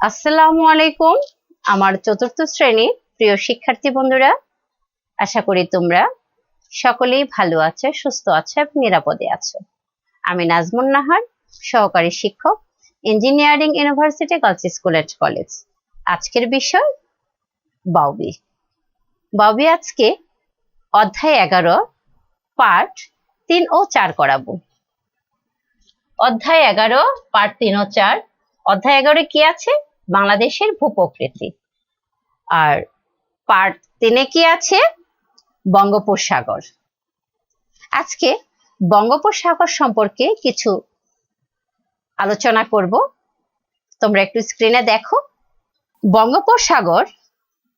আসসালামু আলাইকুম আমার চতুর্থ শ্রেণীর প্রিয় শিক্ষার্থী বন্ধুরা, আশা করি তোমরা সকলেই ভালো আছো, সুস্থ আছো এবং নিরাপদে আছো। আমি নাজমুন নাহার, সহকারী শিক্ষক, engineering university girls school and college. আজকের বিষয় বাউবি। বাউবি আজকে অধ্যায় 11 পার্ট 3 ও 4 করাবো। অধ্যায় 11 পার্ট 3 ও 4। অধ্যায় 11 কি আছে? বাংলাদেশের ভূপ্রকৃতি। আর পার্ট 3 কি আছে? বঙ্গোপসাগর। আজকে বঙ্গোপসাগর সম্পর্কে কিছু আলোচনা করব। তোমরা একটু স্ক্রিনে দেখো। বঙ্গোপসাগর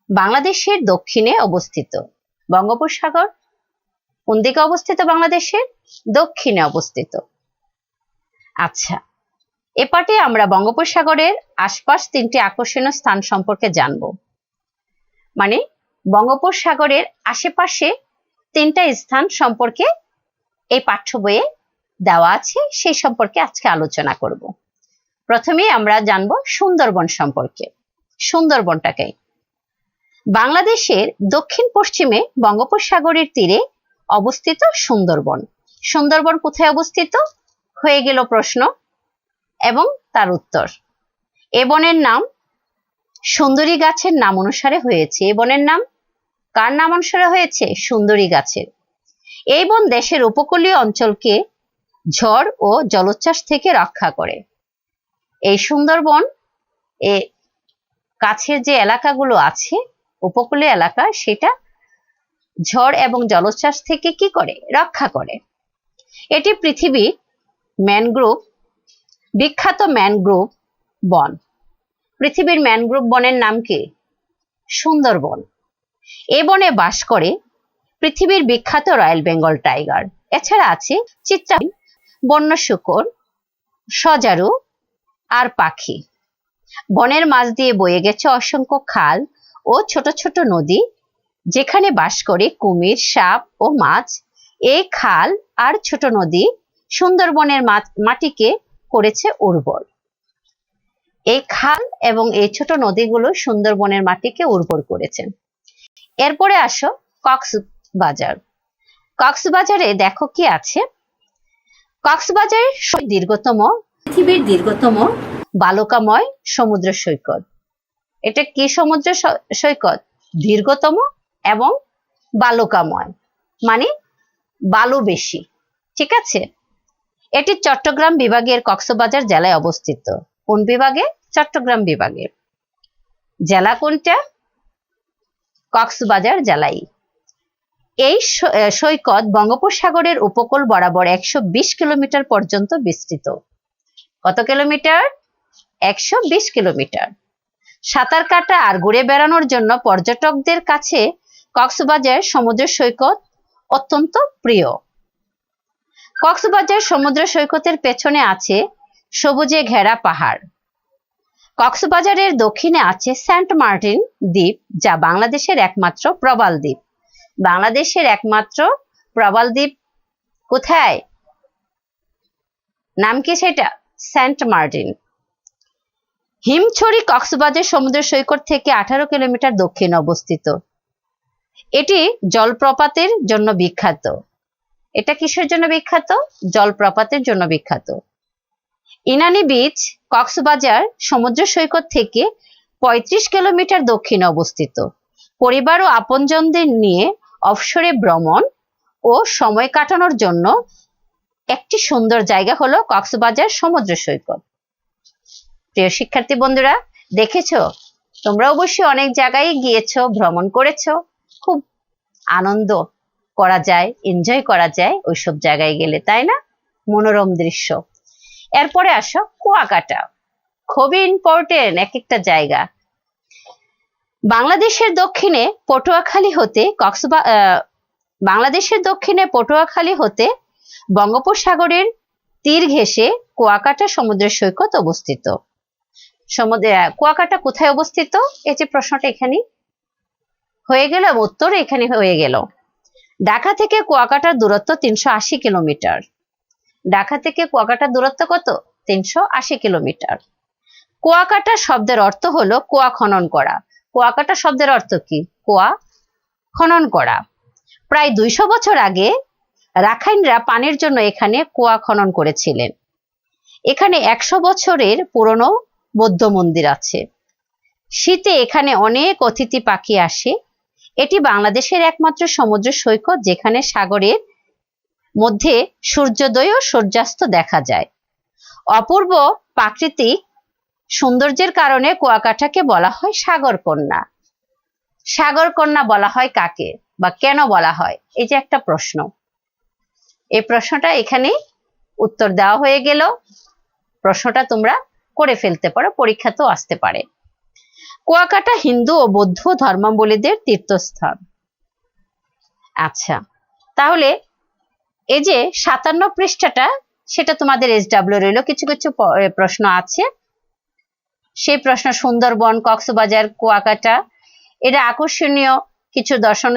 বাংলাদেশের দক্ষিণে অবস্থিত। বঙ্গোপসাগর কোন দিকে অবস্থিত? বাংলাদেশের দক্ষিণে অবস্থিত। আচ্ছা, এ পাঠে আমরা বঙ্গোপসাগরের আশপাশ 3টি আকর্ষণীয় স্থান সম্পর্কে জানব। মানে বঙ্গোপসাগরের আশেপাশে 3টা স্থান সম্পর্কে এই পাঠ্য বইয়ে দেওয়া আছে, সেই সম্পর্কে আজকে আলোচনা করব। প্রথমেই আমরা জানব সুন্দরবন সম্পর্কে। সুন্দরবনটাকে বাংলাদেশের দক্ষিণ পশ্চিমে বঙ্গোপসাগরের তীরে অবস্থিত সুন্দরবন। সুন্দরবন কোথায় অবস্থিত হয়ে গেল প্রশ্ন, এবং তার উত্তর। এ বনের নাম সুন্দরী গাছের নাম অনুসারে হয়েছে। এ বনের নাম কার নাম অনুসারে হয়েছে? সুন্দরী গাছের। এই বন দেশের উপকূলীয় অঞ্চলকে ঝড় ও জলোচ্ছ্বাস থেকে রক্ষা করে। এই সুন্দরবন এ কাছের যে এলাকাগুলো আছে, উপকূলীয় এলাকা, সেটা ঝড় এবং জলোচ্ছ্বাস থেকে কি করে? রক্ষা করে। এটি পৃথিবীর ম্যানগ্রোভ বিখ্যাত ম্যানগ্রোভ বন। পৃথিবীর ম্যানগ্রোভ বনের নাম কি? সুন্দরবন। এই বনে বাস করে পৃথিবীর বিখ্যাত রয়্যাল বেঙ্গল টাইগার। এছাড়া আছে চিত্রা, বন্য শূকর, সজারু আর পাখি। বনের মাঝ দিয়ে বয়ে গেছে অসংখ্য খাল ও ছোট ছোট নদী, যেখানে বাস করে কুমির, সাপ ও মাছ। এই খাল আর ছোট নদী সুন্দরবনের মাটিকে করেছে উর্বর। এই খাল এবং এই ছোট নদীগুলো সুন্দরবনের মাটিকে উর্বর করেছে। এরপরে আসো কক্সবাজার। কক্সবাজারে দেখো কি আছে। কক্সবাজার পৃথিবীর দীর্ঘতম বালুকাময় সমুদ্র সৈকত। এটা কি সমুদ্র সৈকত? দীর্ঘতম এবং বালুকাময়, মানে বালু বেশি। ঠিক আছে। এটি চট্টগ্রাম বিভাগের কক্সবাজার জেলায় অবস্থিত। কোন বিভাগে? চট্টগ্রাম বিভাগে। জেলা কোনটা? কক্সবাজার জেলায়। এই সৈকত বঙ্গোপসাগরের উপকূল বরাবর 120 কিলোমিটার পর্যন্ত বিস্তৃত। কত কিলোমিটার? 120 কিলোমিটার। সাঁতার কাটা আর ঘুরে বেড়ানোর জন্য পর্যটকদের কাছে কক্সবাজার সমুদ্র সৈকত অত্যন্ত প্রিয়। কক্সবাজার সমুদ্র সৈকতের পেছনে আছে সবুজে ঘেরা পাহাড়। কক্সবাজারের দক্ষিণে আছে সেন্ট মার্টিন দ্বীপ, যা বাংলাদেশের একমাত্র প্রবাল দ্বীপ। বাংলাদেশের একমাত্র প্রবাল দ্বীপ কোথায়? নাম কি সেটা? Saint Martin. হিমছড়ি কক্সবাজার সমুদ্র সৈকত থেকে 18 কিলোমিটার দক্ষিণে অবস্থিত। এটি জলপ্রপাতের জন্য বিখ্যাত। এটা কিসের জন্য বিখ্যাত? জলপ্রপাতের জন্য বিখ্যাত। ইনানি বিচ কক্সবাজার সমুদ্র সৈকত থেকে 35 কিলোমিটার দক্ষিণে অবস্থিত। পরিবার ও আপনজনদের নিয়ে অবসরে ভ্রমণ ও সময় কাটানোর জন্য একটি সুন্দর জায়গা হলো কক্সবাজার সমুদ্র সৈকত। প্রিয় শিক্ষার্থী বন্ধুরা, দেখেছো? তোমরা অবশ্যই অনেক জায়গায় গিয়েছো, ভ্রমণ করেছো। খুব আনন্দ করা যায়, এনজয় করা যায় ওইসব জায়গায় গেলে, তাই না? মনোরম দৃশ্য। এরপরে আসো কুয়াকাটা। খুবই ইম্পর্টেন্ট এক একটা জায়গা। বাংলাদেশের দক্ষিণে পটুয়াখালী হতে বঙ্গোপসাগরের তীর ঘেঁষে কুয়াকাটা সমুদ্র সৈকত অবস্থিত। কুয়াকাটা কোথায় অবস্থিত? এই যে প্রশ্নটা এখানে হয়ে গেল, উত্তর এখানে হয়ে গেল। ঢাকা থেকে কুয়াকাটার দূরত্ব 380 কিলোমিটার। ঢাকা থেকে কুয়াকাটার দূরত্ব কত? 380 কিলোমিটার। কুয়াকাটা শব্দের অর্থ হলো কুয়া খনন করা। কুয়াকাটা শব্দের অর্থ কি? কুয়া খনন করা। প্রায় 200 বছর আগে রাখাইনরা পানির জন্য এখানে কুয়া খনন করেছিলেন। এখানে 100 বছরের পুরনো বৌদ্ধ মন্দির আছে। শীতে এখানে অনেক অতিথি পাখি আসে। এটি বাংলাদেশের একমাত্র সমুদ্র সৈকত যেখানে সাগরের মধ্যে সূর্যোদয় ও সূর্যাস্ত দেখা যায়। অপূর্ব প্রাকৃতিক সৌন্দর্যের কারণে কুয়াকাটাকে বলা হয় সাগর কন্যা। সাগর কন্যা বলা হয় কাকে বা কেন বলা হয়? এই যে একটা প্রশ্ন, এই প্রশ্নটা এখানে উত্তর দেওয়া হয়ে গেল। প্রশ্নটা তোমরা করে ফেলতে পারো, পরীক্ষাতেও আসতে পারে। কুয়াকাটা হিন্দু ও বৌদ্ধ ধর্মাবলম্বীদের তীর্থস্থান। আচ্ছা, তাহলে এই যে 57 পৃষ্ঠাটা, সেটা তোমাদের SW রইল। কিছু কিছু প্রশ্ন আছে, সেই প্রশ্ন সুন্দরবন, কক্সবাজার, কুয়াকাটা, এটা আকর্ষণীয় কিছু দর্শন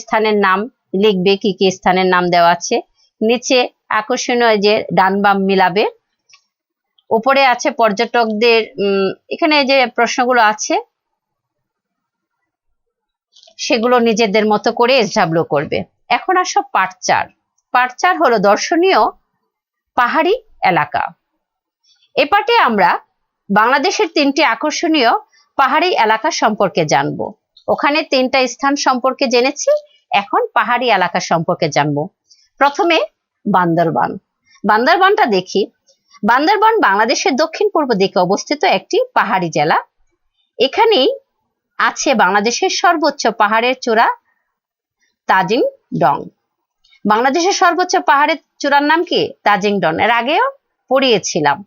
স্থানের নাম লিখবে, কি কি স্থানের নাম দেওয়া আছে। নিচে আকর্ষণীয় যে ডান বাম মিলাবে। উপরে আছে পর্যটকদের, এখানে যে প্রশ্নগুলো আছে সেগুলো নিজেদের মতো করে SW করবে। এখন আসো পার্ট 4। পার্ট 4 হলো দর্শনীয় পাহাড়ি এলাকা। এ পার্টে আমরা বাংলাদেশের 3টি আকর্ষণীয় পাহাড়ি এলাকা সম্পর্কে জানবো। ওখানে 3টা স্থান সম্পর্কে জেনেছি, এখন পাহাড়ি এলাকা সম্পর্কে জানবো। প্রথমে বান্দরবান। বান্দরবানটা দেখি। বান্দরবান বাংলাদেশের দক্ষিণ পূর্ব দিকে অবস্থিত একটি পাহাড়ি জেলা। এখানেই আছে বাংলাদেশের সর্বোচ্চ পাহাড়ের চূড়া তাজিং ডং। বাংলাদেশের সর্বোচ্চ পাহাড়ের চূড়ার নাম কি? তাজিং ডং। এর আগেও পড়িয়েছিলাম।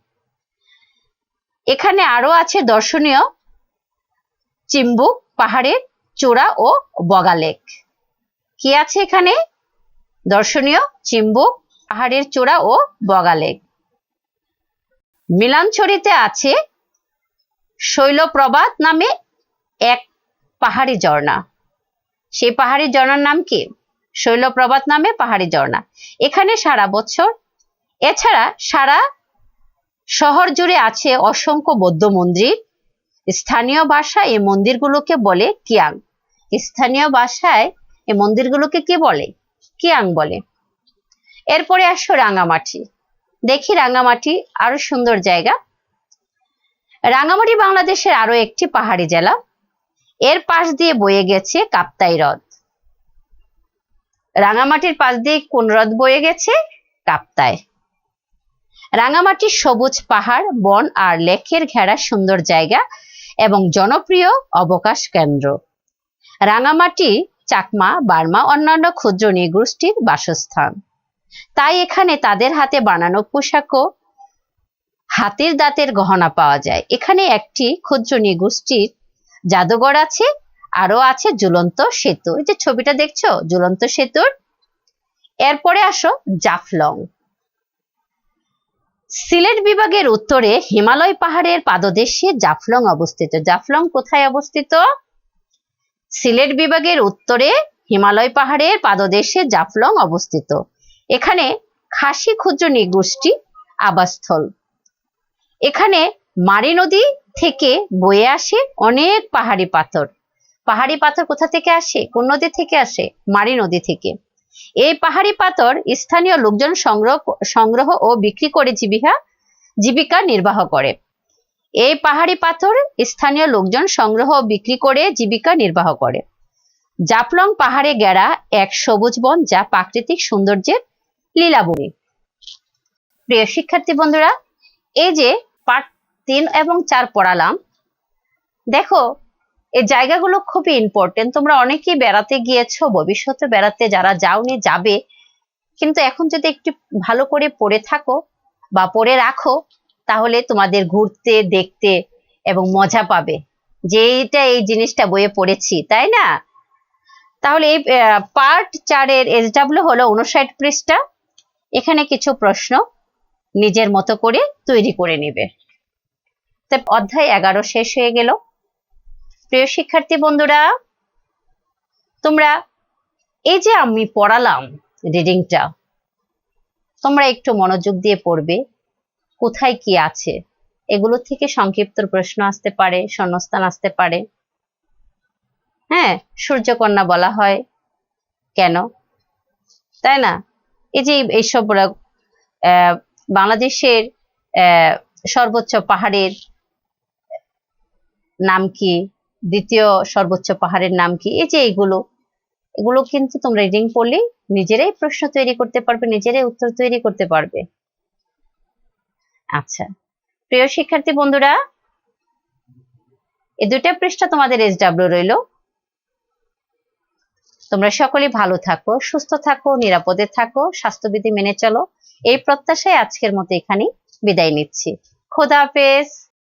এখানে আরো আছে দর্শনীয় চিম্বুক পাহাড়ের চূড়া ও বগা লেক। কি আছে এখানে? দর্শনীয় চিম্বুক পাহাড়ের চূড়া ও বগা লেক। মিলানছড়িতে আছে শৈলপ্রপাত নামে এক পাহাড়ি ঝর্ণা। সেই পাহাড়ি ঝর্ণার নাম কি? শৈলপ্রপাত নামে পাহাড়ি ঝর্ণা। এখানে সারা বছর, এছাড়া সারা শহর জুড়ে আছে অসংখ্য বৌদ্ধ মন্দির। স্থানীয় ভাষায় এই মন্দিরগুলোকে বলে কিয়াং। স্থানীয় ভাষায় এই মন্দিরগুলোকে কি বলে? কিয়াং বলে। এরপরে আসো রাঙামাটি। দেখি রাঙামাটি, আরো সুন্দর জায়গা। রাঙামাটি বাংলাদেশের আরো একটি পাহাড়ি জেলা। এর পাশ দিয়ে বয়ে গেছে কাপ্তাই হ্রদ। রাঙামাটির পাশ দিয়ে কোন হ্রদ বয়ে গেছে? কাপ্তাই। রাঙামাটির সবুজ পাহাড়, বন আর লেকের ঘেরা সুন্দর জায়গা এবং জনপ্রিয় অবকাশ কেন্দ্র। রাঙামাটি চাকমা, বার্মা, অন্যান্য ক্ষুদ্র নৃগোষ্ঠীর বাসস্থান। তাই এখানে তাদের হাতে বানানো পোশাক ও হাতির দাঁতের গহনা পাওয়া যায়। এখানে একটি ক্ষুদ্র নৃগোষ্ঠীর জাদুঘর আছে, আরো আছে ঝুলন্ত সেতু। এই যে ছবিটা দেখছো, ঝুলন্ত সেতুর। এরপরে আসো জাফলং। সিলেট বিভাগের উত্তরে হিমালয় পাহাড়ের পাদদেশে জাফলং অবস্থিত। জাফলং কোথায় অবস্থিত? সিলেট বিভাগের উত্তরে হিমালয় পাহাড়ের পাদদেশে জাফলং অবস্থিত। এখানে খাসি ক্ষুদ্র নৃগোষ্ঠী আবাসস্থল। এখানে মারি নদী থেকে বয়ে আসে অনেক পাহাড়ি পাথর। পাহাড়ি পাথর কোথা থেকে আসে? কোন নদী থেকে আসে? মারি নদী থেকে। এই পাহাড়ি পাথর স্থানীয় লোকজন সংগ্রহ ও বিক্রি করে জীবিকা নির্বাহ করে। এই পাহাড়ি পাথর স্থানীয় লোকজন সংগ্রহ ও বিক্রি করে জীবিকা নির্বাহ করে। জাফলং পাহাড়ে ঘেরা এক সবুজ বন, যা প্রাকৃতিক সৌন্দর্যের লীলাভূমি। প্রিয় শিক্ষার্থী বন্ধুরা, এই যে পার্ট 3 এবং 4 পড়ালাম, দেখো এই জায়গাগুলো খুবই ইম্পর্টেন্ট। তোমরা অনেকেই বেড়াতে গিয়েছো, ভবিষ্যতে বেড়াতে যারা যাওনি যাবে, কিন্তু এখন যদি একটু ভালো করে পড়ে থাকো বা পড়ে রাখো, তাহলে তোমাদের ঘুরতে, দেখতে এবং মজা পাবে যে এই জিনিসটা বইয়ে পড়েছি, তাই না? তাহলে এই পার্ট 4 এর SW হলো 59 পৃষ্ঠা। এখানে কিছু প্রশ্ন নিজের মতো করে তৈরি করে নেবে। অধ্যায় 11 শেষ হয়ে গেল। প্রিয় শিক্ষার্থী বন্ধুরা, তোমরা এই যে আমি পড়ালাম রিডিংটা, তোমরা একটু মনোযোগ দিয়ে পড়বে, কোথায় কি আছে এগুলো থেকে সংক্ষিপ্ত প্রশ্ন আসতে পারে, শূন্যস্থান আসতে পারে। হ্যাঁ, সূর্যকন্যা বলা হয় কেন, তাই না? এই যে এইসব বাংলাদেশের সর্বোচ্চ পাহাড়ের নাম কি, দ্বিতীয় সর্বোচ্চ পাহাড়ের নাম কি, এই যে এগুলো কিন্তু তোমরা রিডিং পড়লে নিজেরাই প্রশ্ন তৈরি করতে পারবে, নিজেরাই উত্তর তৈরি করতে পারবে। আচ্ছা প্রিয় শিক্ষার্থী বন্ধুরা, এই দুইটা পৃষ্ঠা তোমাদের SW রইল। তোমরা সকলে ভালো থাকো, সুস্থ থাকো, নিরাপদে থাকো, স্বাস্থ্যবিধি মেনে চলো, এই প্রত্যাশায় আজকের মতো এখানে বিদায় নিচ্ছি। খোদা হাফেজ।